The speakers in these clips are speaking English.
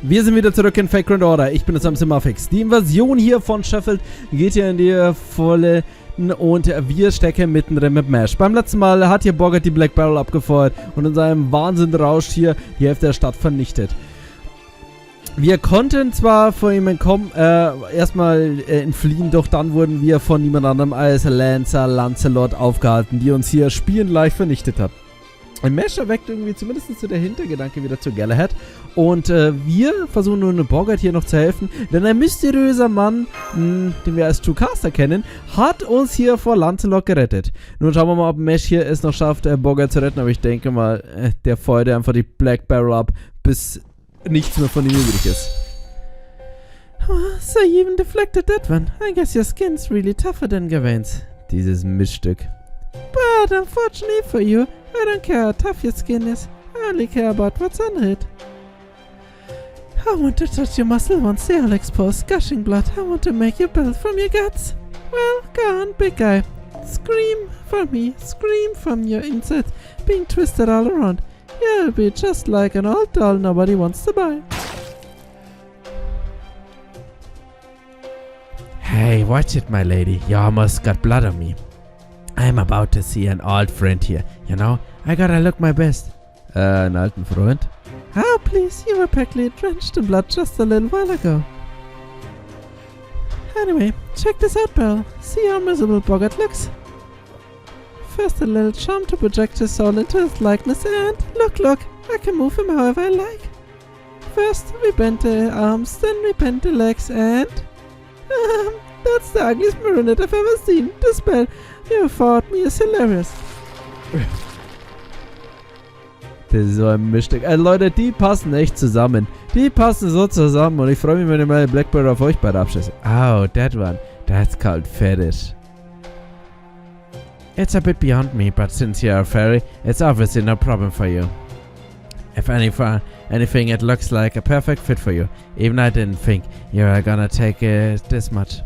Wir sind wieder zurück in Fake Grand Order. Ich bin das am Simafix. Die Invasion hier von Sheffield geht hier in die volle und wir stecken mittendrin mit Mesh. Beim letzten Mal hat hier Boggart die Black Barrel abgefeuert und in seinem Wahnsinnrausch hier die Hälfte der Stadt vernichtet. Wir konnten zwar vor ihm entkommen, erstmal entfliehen, doch dann wurden wir von niemand anderem als Lancelot aufgehalten, die uns hier spielend vernichtet hat. Ein Mesh erweckt irgendwie zumindest zu der Hintergedanke wieder zu Galahad. Und wir versuchen nun Boggart hier noch zu helfen, denn ein mysteriöser Mann, den wir als True Caster kennen, hat uns hier vor Lancelot gerettet. Nun schauen wir mal, ob Mesh hier es noch schafft, Boggart zu retten, aber ich denke mal, der feuert einfach die Black Barrel ab, bis nichts mehr von ihm übrig ist. Oh, so you even deflected that one. I guess your skin's really tougher than Gawain's. Dieses Miststück. But unfortunately for you, I don't care how tough your skin is. I only care about what's under it. I want to touch your muscle once they all expose gushing blood. I want to make you build from your guts. Well, go on, big guy. Scream for me. Scream from your insides being twisted all around. You'll be just like an old doll nobody wants to buy. Hey, watch it, my lady. You almost got blood on me. I'm about to see an old friend here. You know, I gotta look my best. Einen alten Freund? Oh, please, you were practically drenched in blood just a little while ago. Anyway, check this out, Beryl. See how miserable Boggart looks? First a little charm to project his soul into his likeness, and look, I can move him however I like. First we bend the arms, then we bend the legs, and... that's the ugliest marionette I've ever seen. The spell you fought me is hilarious. Das ist so ein Mischstück. Leute, die passen echt zusammen. Die passen so zusammen und ich freue mich, wenn ihr mal Blackbird auf euch beide abschießt. Oh, that one. That's called fetish. It's a bit beyond me, but since you're a fairy, it's obviously no problem for you. If anything, it looks like a perfect fit for you. Even I didn't think you were gonna take this much.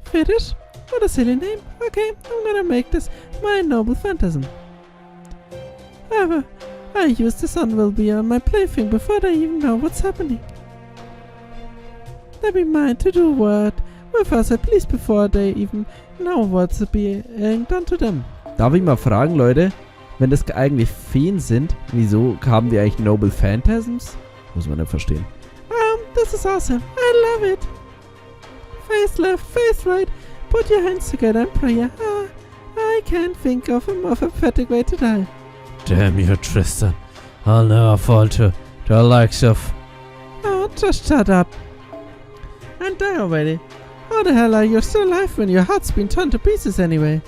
Fetish? What a silly name. Okay, I'm gonna make this my noble phantasm. However, I use the sun will be on my plaything before they even know what's happening. They be mine to do what with us at least before they even know what's being done to them. Darf ich mal fragen, Leute, wenn das eigentlich Feen sind, wieso haben wir eigentlich Noble Phantasms? Muss man nicht verstehen. This is awesome. I love it. Face left, face right. Put your hands together and pray. I can't think of a more pathetic way to die. Damn you, Tristan. I'll never fall to the likes of... Oh, just shut up. And die already. How the hell are you still alive when your heart's been torn to pieces anyway?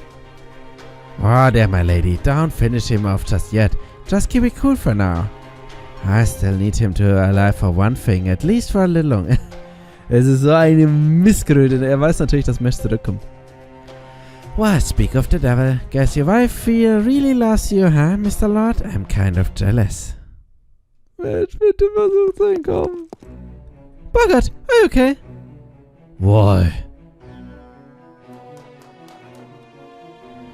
Oh, there, my lady. Don't finish him off just yet. Just keep it cool for now. I still need him to alive for one thing, at least for a little longer. Es ist so eine Missgröte. Er weiß natürlich, dass Mesh zurückkommt. Well, speak of the devil. Guess your wife really loves you, huh, Mr. Lord? I'm kind of jealous. Mensch, bitte versuch zu entkommen. Boggart, are you okay? Why?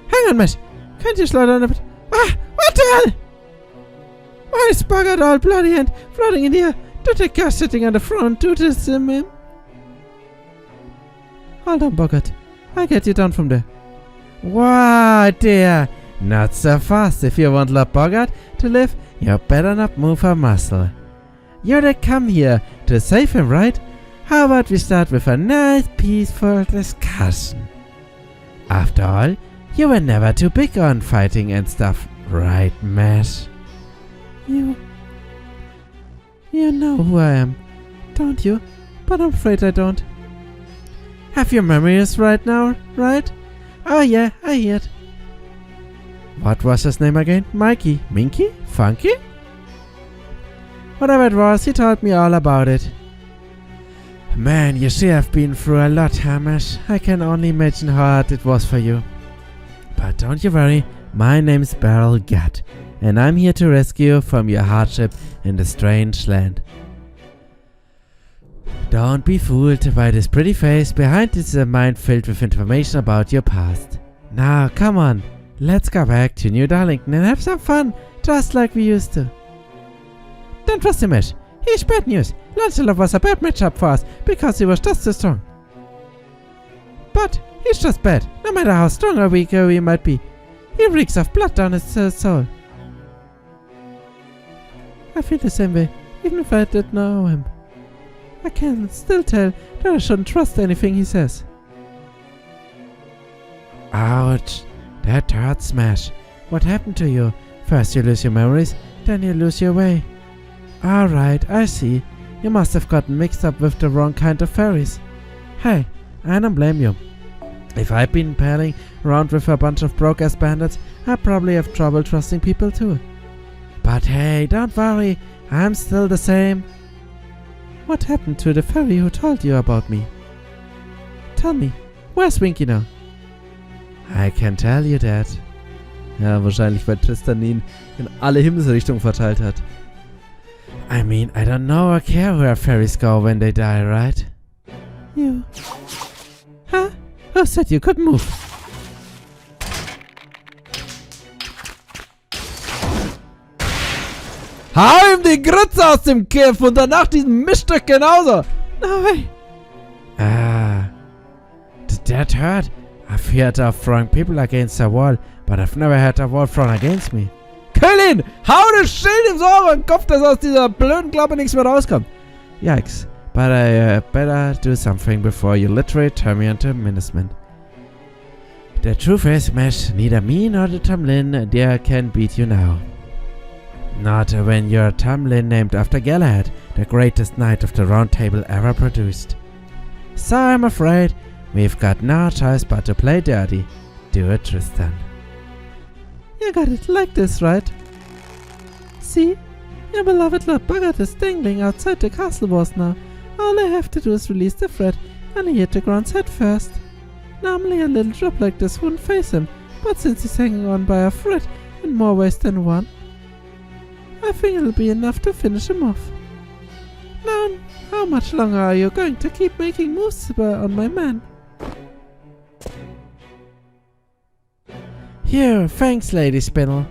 Hang on, Mesh. Can't you slow down a bit? Ah, what the hell? Why is Boggart all bloody and floating in the air? Do the guy sitting on the front do this, man? Hold on, Boggart. I'll get you down from there. Wow, dear. Not so fast. If you want Lord Boggart to live, you better not move a muscle. You're to come here to save him, right? How about we start with a nice, peaceful discussion? After all, you were never too big on fighting and stuff, right, Mesh? You know who I am, don't you? But I'm afraid I don't. Have your memories right now, right? Oh yeah, I hear it. What was his name again? Mikey? Minky? Funky? Whatever it was, he told me all about it. Man, you see I've been through a lot, Hamish. I can only imagine how hard it was for you. But don't you worry, my name's Beryl Gut, and I'm here to rescue you from your hardship in the strange land. Don't be fooled by this pretty face. Behind it is a mind filled with information about your past. Now, come on. Let's go back to New Darlington and have some fun, just like we used to. Don't trust him, Mesh. Here's bad news. Lancelot was a bad matchup for us because he was just too strong. But he's just bad, no matter how strong or weak he might be. He reeks of blood down his soul. I feel the same way, even if I didn't know him. I can still tell that I shouldn't trust anything he says. Ouch, that hurt, Smash. What happened to you? First you lose your memories, then you lose your way. Alright, I see. You must have gotten mixed up with the wrong kind of fairies. Hey, I don't blame you. If I'd been palling around with a bunch of broke-ass bandits, I'd probably have trouble trusting people too. But hey, don't worry, I'm still the same. What happened to the fairy who told you about me? Tell me, where's Winky now? I can tell you that. Ja, wahrscheinlich, weil Tristan ihn in alle Himmelsrichtungen verteilt hat. I mean, I don't know or care where fairies go when they die, right? You... Huh? Who said you could move? Hau ihm die Grütze aus dem Kiff und danach diesen Mischstück genauso! No way! Did that hurt? I've heard of throwing people against a wall, but I've never had a wall thrown against me. Kill ihn! Hau das Schild ihm so auf den Kopf, dass aus dieser blöden Klappe nichts mehr rauskommt. Yikes, but I better do something before you literally turn me into menacement. The truth is, Mesh, neither me nor the Tamlin there can beat you now. Not when you're a Tamlin named after Galahad, the greatest knight of the Round Table ever produced. So I'm afraid we've got no choice but to play dirty. Do it, Tristan. You got it like this, right? See? Your beloved Lord Boggart is dangling outside the castle walls now. All I have to do is release the thread and he hit the ground's head first. Normally a little drop like this wouldn't face him, but since he's hanging on by a thread in more ways than one, I think it'll be enough to finish him off. Now, how much longer are you going to keep making moves on my man? Here, thanks, Lady Spinel.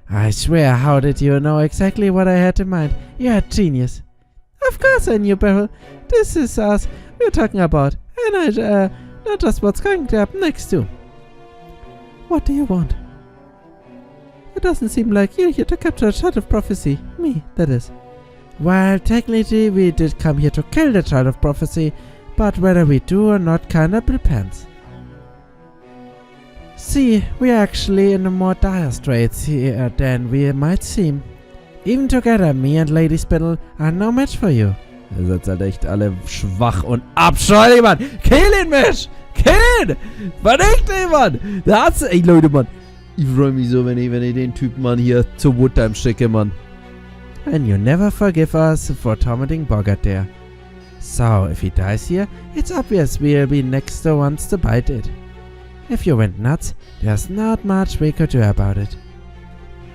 I swear, how did you know exactly what I had in mind? You're a genius. Of course I knew, Beryl. This is us we're talking about, and I know just what's going to happen next too. What do you want? It doesn't seem like you're here to capture a child of prophecy. Me, that is. Well, technically we did come here to kill the child of prophecy, but whether we do or not kinda depends. See, we're actually in a more dire straits here than we might seem. Even together, me and Lady Spinel are no match for you. Ihr seid halt echt alle schwach und abscheulich, Mann! Kill ihn, Mensch! Kill ihn! Vernichte ihn, Mann! Da hat's... Ey, Leute, Mann! Ich freue mich so, wenn ich den Typen, Mann, hier zur Woodtime schicke, Mann. And you never forgive us for tormenting Boggart there. So, if he dies here, it's obvious we'll be next the ones to bite it. If you went nuts, there's not much we could do about it.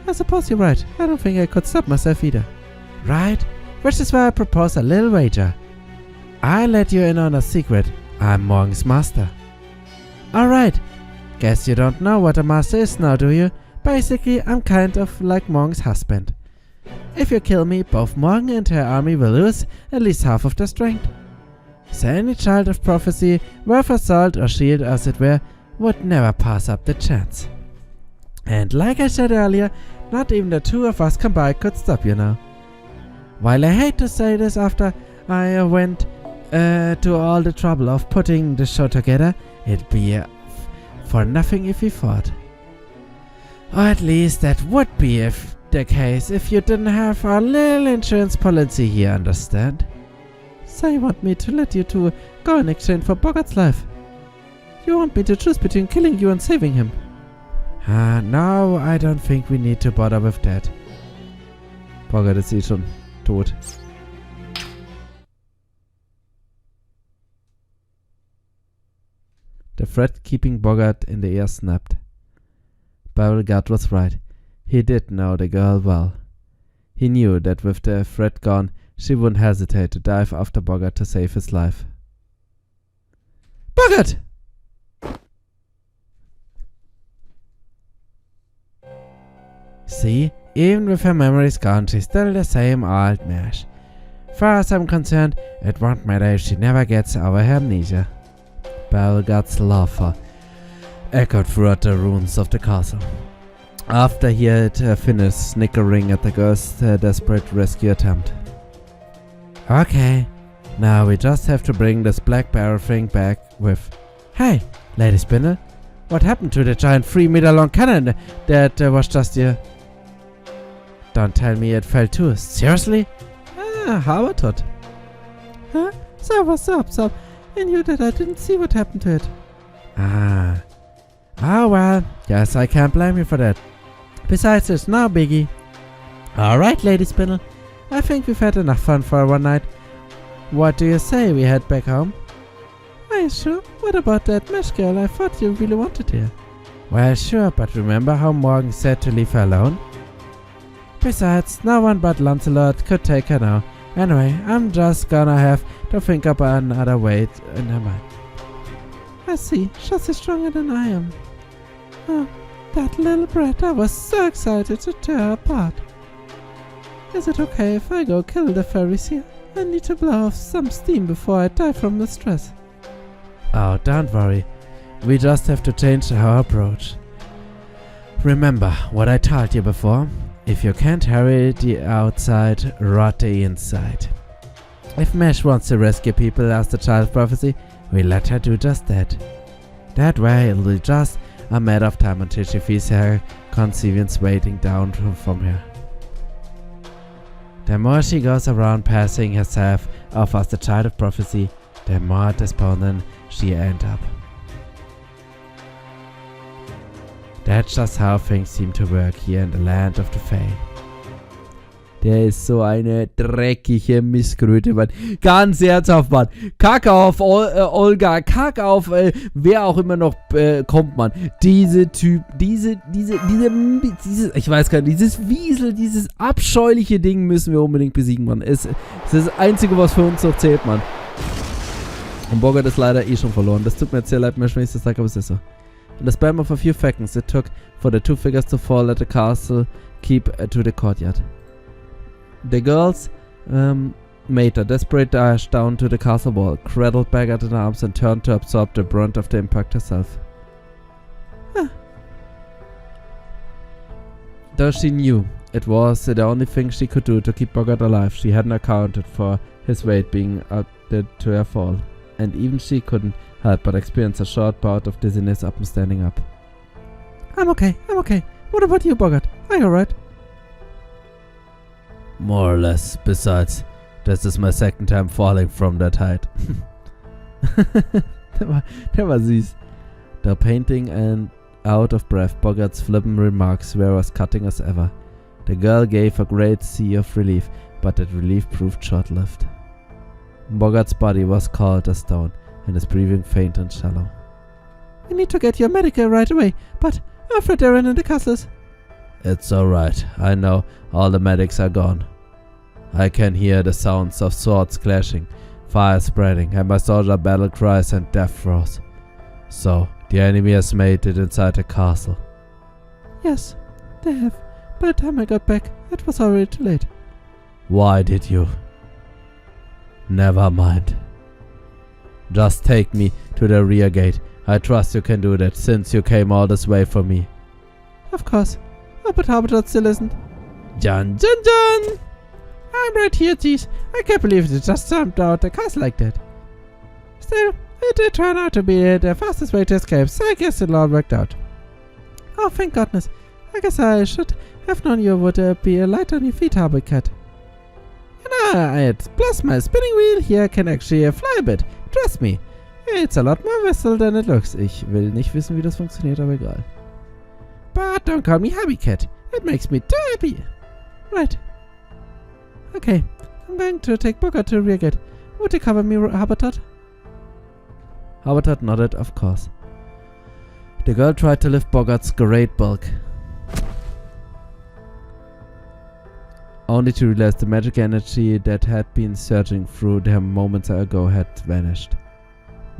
I suppose you're right. I don't think I could stop myself either. Right? Which is why I propose a little wager. I let you in on a secret. I'm Morgan's master. Alright. Guess you don't know what a master is now, do you? Basically, I'm kind of like Morgan's husband. If you kill me, both Morgan and her army will lose at least half of their strength. So any child of prophecy, worth a sword or shield as it were, would never pass up the chance. And like I said earlier, not even the two of us combined could stop you now. While I hate to say this after I went to all the trouble of putting the show together, it'd be for nothing if we fought. Or at least that would be the case if you didn't have our little insurance policy here, understand? So you want me to let you two go in exchange for Boggart's life? You want me to choose between killing you and saving him? No, I don't think we need to bother with that. Boggart ist eh schon tot. The thread keeping Boggart in the air snapped. Beryl Gut was right. He did know the girl well. He knew that with the thread gone, she wouldn't hesitate to dive after Boggart to save his life. Boggart! See, even with her memories gone, she's still the same old mash. Far as I'm concerned, it won't matter if she never gets over her amnesia. Beryl Gut's laughter echoed throughout the ruins of the castle. After he had finished snickering at the girl's desperate rescue attempt. Okay, now we just have to bring this black barrel thing back with... Hey, Lady Spindle, what happened to the giant 3-meter long cannon that was just here? Don't tell me it fell too. Seriously? How about it? Huh? So what's up, so I knew that I didn't see what happened to it. Oh well, yes, I can't blame you for that. Besides, it's no biggie. Alright, Lady Spindle. I think we've had enough fun for one night. What do you say we head back home? Are you sure? What about that mesh girl? I thought you really wanted her. Well, sure, but remember how Morgan said to leave her alone? Besides, no one but Lancelot could take her now. Anyway, I'm just gonna have to think up another way in her mind. I see, she's stronger than I am. Oh, that little brat, I was so excited to tear her apart. Is it okay if I go kill the fairies here? I need to blow off some steam before I die from the stress. Oh, don't worry. We just have to change our approach. Remember what I told you before? If you can't hurry the outside, rot the inside. If Mesh wants to rescue people as the child prophecy, we let her do just that. That way it'll be just a matter of time until she feels her conscience waiting down from her. The more she goes around passing herself off as the child of prophecy, the more despondent she ends up. That's just how things seem to work here in the land of the Fae. Der ist so eine dreckige Misskröte, Mann. Ganz ernsthaft, Mann. Kack auf Olga, kack auf wer auch immer noch kommt, Mann. Diese Typ, dieses, ich weiß gar nicht, dieses Wiesel, dieses abscheuliche Ding müssen wir unbedingt besiegen, Mann. Es ist das Einzige, was für uns noch zählt, Mann. Und Bogart ist leider eh schon verloren. Das tut mir jetzt sehr leid, wenn ich das sage, aber es ist so. In the span of a few seconds it took for the two figures to fall at the castle keep to the courtyard. The girls made a desperate dash down to the castle wall, cradled back at her arms and turned to absorb the brunt of the impact herself. Though she knew it was the only thing she could do to keep Bogart alive, she hadn't accounted for his weight being added to her fall, and even she couldn't help but experience a short bout of dizziness upon standing up. I'm okay. What about you, Bogart? Are you alright? More or less. Besides, this is my second time falling from that height. der war süß. Though painting and out of breath, Bogart's flippant remarks were as cutting as ever. The girl gave a great sigh of relief, but that relief proved short-lived. Bogart's body was cold as stone, and his breathing faint and shallow. We need to get your medical right away, but I'm afraid they're in the castles. It's alright. I know all the medics are gone. I can hear the sounds of swords clashing, fire spreading, and my soldier battle cries and death throes. So, the enemy has made it inside the castle. Yes, they have. By the time I got back, it was already too late. Why did you? Never mind. Just take me to the rear gate. I trust you can do that, since you came all this way for me. Of course. Oh, but Habitat still isn't. Dun! I'm right here, geez. I can't believe it just jumped out the castle like that. Still, it did turn out to be the fastest way to escape, so I guess it all worked out. Oh, thank goodness. I guess I should have known you would be light on your feet, Habitat. Plus my spinning wheel here can actually fly a bit. Trust me. It's a lot more vessel than it looks. Ich will nicht wissen, wie das funktioniert, aber egal. But don't call me Habitat. It makes me too happy. Right. Okay. I'm going to take Bogart to the rear gate. Would you cover me, Habitat? Habitat nodded, of course. The girl tried to lift Bogart's great bulk, only to realize the magic energy that had been surging through them moments ago had vanished.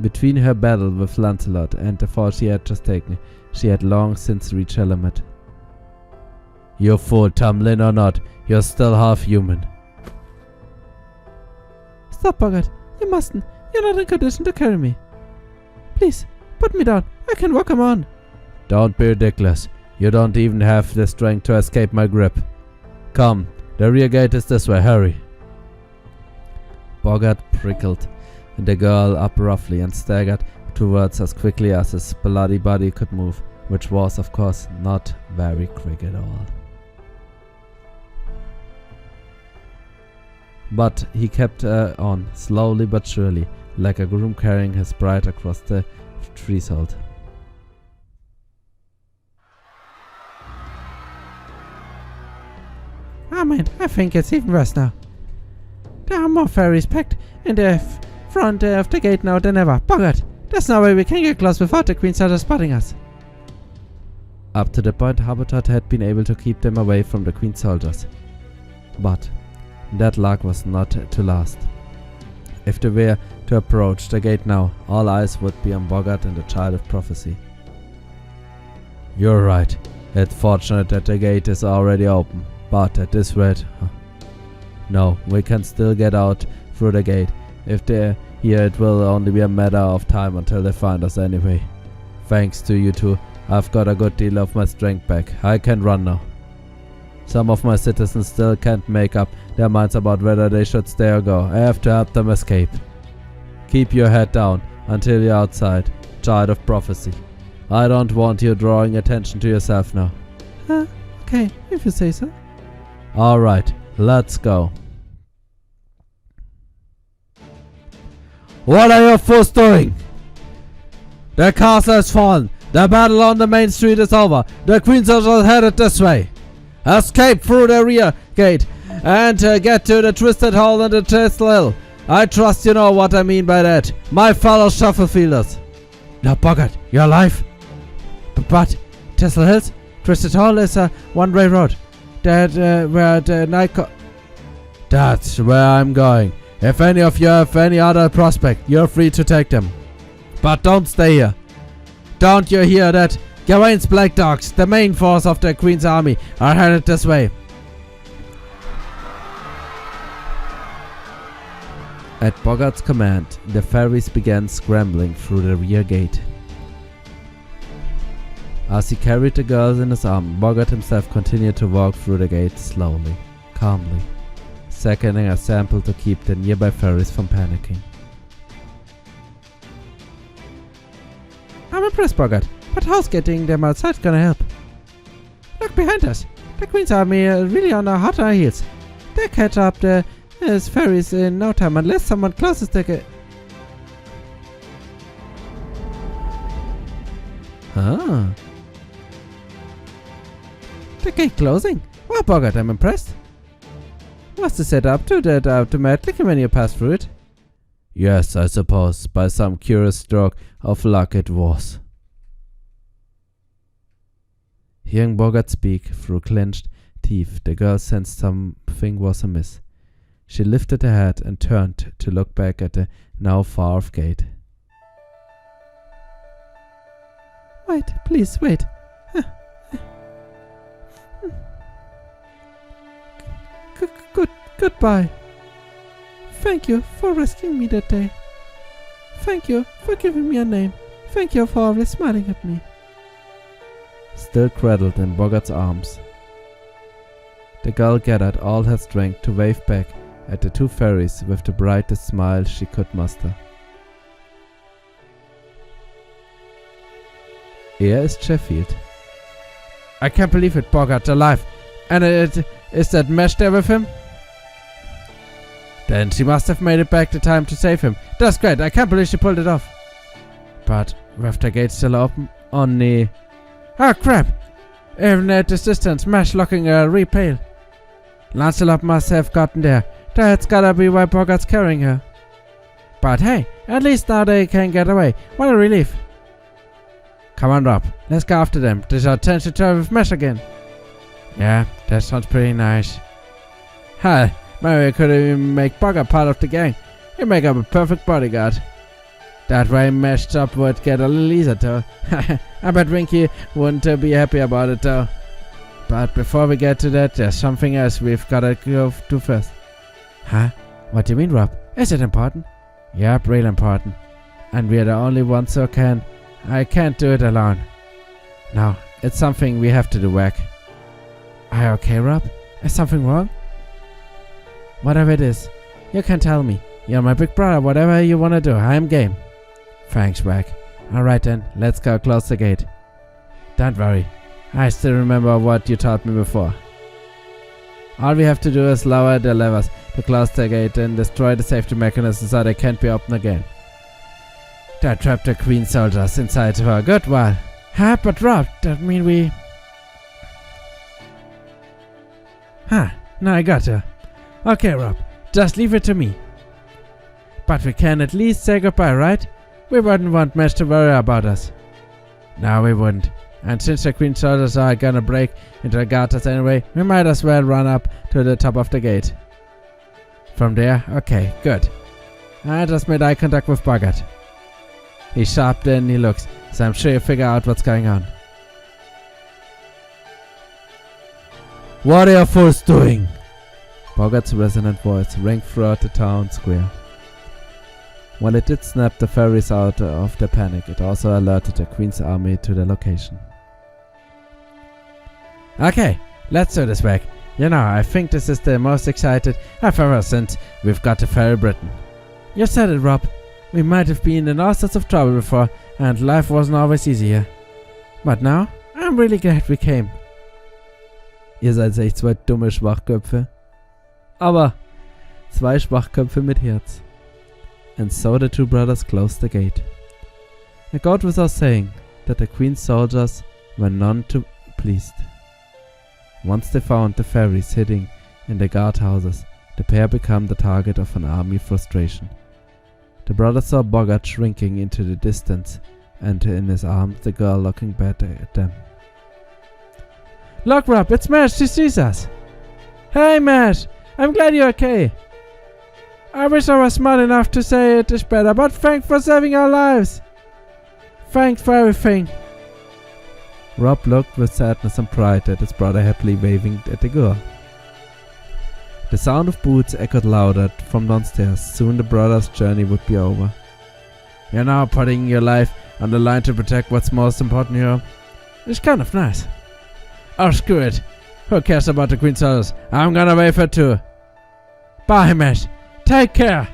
Between her battle with Lancelot and the fall she had just taken, she had long since reached her limit. You fool, Tamlin or not, you're still half human. Stop, Bogart. You mustn't. You're not in condition to carry me. Please, put me down. I can walk him on. Don't be ridiculous. You don't even have the strength to escape my grip. Come, the rear gate is this way, hurry. Bogart prickled the girl up roughly and staggered towards as quickly as his bloody body could move, which was, of course, not very quick at all. But he kept on, slowly but surely, like a groom carrying his bride across the threshold. Man, I think it's even worse now. There are more fairies packed in the front of the gate now than ever. Bogart, there's no way we can get close without the Queen Soldier spotting us. Up to the point, Habitat had been able to keep them away from the Queen Soldiers. But that luck was not to last. If they were to approach the gate now, all eyes would be on Bogart and the Child of Prophecy. You're right. It's fortunate that the gate is already open. But at this rate, no, we can still get out through the gate. If they're here, it will only be a matter of time until they find us anyway. Thanks to you two, I've got a good deal of my strength back. I can run now. Some of my citizens still can't make up their minds about whether they should stay or go. I have to help them escape. Keep your head down until you're outside, Child of Prophecy. I don't want you drawing attention to yourself now. Okay, if you say so. Alright, let's go. What are you fools doing? The castle has fallen. The battle on the main street is over. The Queen Soldiers are headed this way. Escape through the rear gate and get to the twisted hole in the Thistle Hill. I trust you know what I mean by that, my fellow Sheffielders. Now, Bogart, you're alive. But Thistle Hills, Twisted Hole is a one-way road. That's where I'm going. If any of you have any other prospect, you're free to take them. But don't stay here. Don't you hear that? Gawain's Black Dogs, the main force of the Queen's army, are headed this way. At Bogart's command, the fairies began scrambling through the rear gate. As he carried the girls in his arm, Bogart himself continued to walk through the gate slowly, calmly, seconding a sample to keep the nearby fairies from panicking. I'm impressed, Bogart, but how's getting them outside gonna help? Look behind us. The Queen's army are really on our hot heels. They'll catch up the fairies in no time unless someone closes the gate. The gate closing? Well, Bogart, I'm impressed. Must have set up to that automatically when you pass through it. Yes, I suppose, by some curious stroke of luck it was. Hearing Bogart speak through clenched teeth, the girl sensed something was amiss. She lifted her head and turned to look back at the now far-off gate. Wait, please, wait. Goodbye. Thank you for rescuing me that day. Thank you for giving me a name. Thank you for always smiling at me. Still cradled in Bogart's arms, the girl gathered all her strength to wave back at the two fairies with the brightest smile she could muster. Here is Sheffield. I can't believe it, Bogart, alive. And is that mesh there with him? Then she must have made it back the time to save him. That's great, I can't believe she pulled it off. But with the gate still open, only... Oh crap! Even at this distance, Mesh looking real pale. Lancelot must have gotten there. That's gotta be why Bogart's carrying her. But hey, at least now they can get away. What a relief. Come on, Rob. Let's go after them. There's our chance to try with Mesh again. Yeah, that sounds pretty nice. Hi, maybe we could even make Bogart part of the gang. He'd make up a perfect bodyguard. That way Mesh job would get a little easier too. I bet Winky wouldn't be happy about it though. But before we get to that, there's something else we've gotta go to first. Huh? What do you mean, Rob? Is it important? Yeah, real important. And we're the only ones who can. I can't do it alone. No, it's something we have to do, Wack. Are you okay, Rob? Is something wrong? Whatever it is, you can tell me. You're my big brother, whatever you wanna do, I'm game. Thanks, Wack. Alright then, let's go close the gate. Don't worry, I still remember what you taught me before. All we have to do is lower the levers to close the gate and destroy the safety mechanism so they can't be opened again. That trapped the Queen soldiers inside for a good while. Huh, but Rob, that mean we... Huh, now I got her. Okay, Rob, just leave it to me. But we can at least say goodbye, right? We wouldn't want Mesh to worry about us. No, we wouldn't. And since the Queen soldiers are gonna break into the guards anyway, we might as well run up to the top of the gate. From there? Okay, good. I just made eye contact with Bogart. He's sharp then he looks, so I'm sure you figure out what's going on. What are you fools doing? Bogart's resonant voice rang throughout the town square. While it did snap the fairies out of their panic, it also alerted the Queen's army to the location. Okay, let's do this, Wack. You know, I think this is the most excited I've ever since we've got to Fairy Britain. You said it, Rob. We might have been in all sorts of trouble before, and life wasn't always easier. But now, I'm really glad we came. Ihr seid echt zwei dumme Schwachköpfe. Aber zwei Schwachköpfe mit Herz. And so the two brothers closed the gate. It goes without saying that the Queen's soldiers were none too pleased. Once they found the fairies hiding in the guardhouses, the pair became the target of an army frustration. The brothers saw Bogart shrinking into the distance, and in his arms the girl looking back at them. Look, Rob, it's Mash, she sees us. Hey, Mash, I'm glad you're okay. I wish I was smart enough to say it is better, but thanks for saving our lives. Thanks for everything. Rob looked with sadness and pride at his brother happily waving at the girl. The sound of boots echoed louder from downstairs. Soon the brothers' journey would be over. You know, putting your life on the line to protect what's most important here is kind of nice. Oh, screw it. Who cares about the Queen soldiers? I'm gonna wave her too. Bye, Mesh. Take care.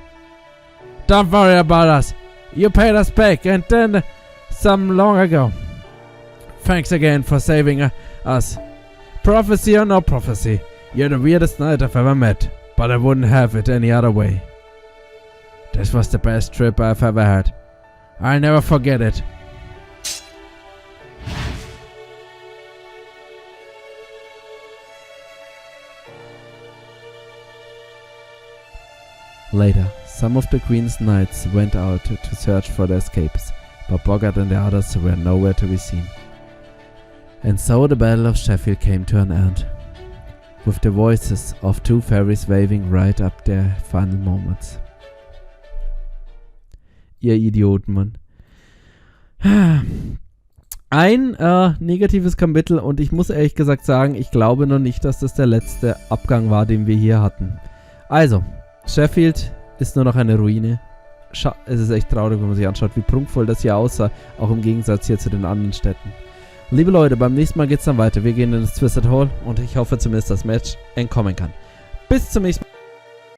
Don't worry about us. You paid us back and then some long ago. Thanks again for saving us. Prophecy or no prophecy, you're the weirdest knight I've ever met, but I wouldn't have it any other way. This was the best trip I've ever had. I'll never forget it. Later, some of the Queen's knights went out to search for the escapes, but Bogart and the others were nowhere to be seen. And so the Battle of Sheffield came to an end, with the voices of two fairies waving right up their final moments. Ihr Idioten, Mann. Ein negatives Kapitel, und ich muss ehrlich gesagt sagen, ich glaube noch nicht, dass das der letzte Abgang war, den wir hier hatten. Also, Sheffield ist nur noch eine Ruine. Es ist echt traurig, wenn man sich anschaut, wie prunkvoll das hier aussah, auch im Gegensatz hier zu den anderen Städten. Liebe Leute, beim nächsten Mal geht's dann weiter. Wir gehen in das Twisted Hole und ich hoffe zumindest, dass Match entkommen kann. Bis zum nächsten Mal.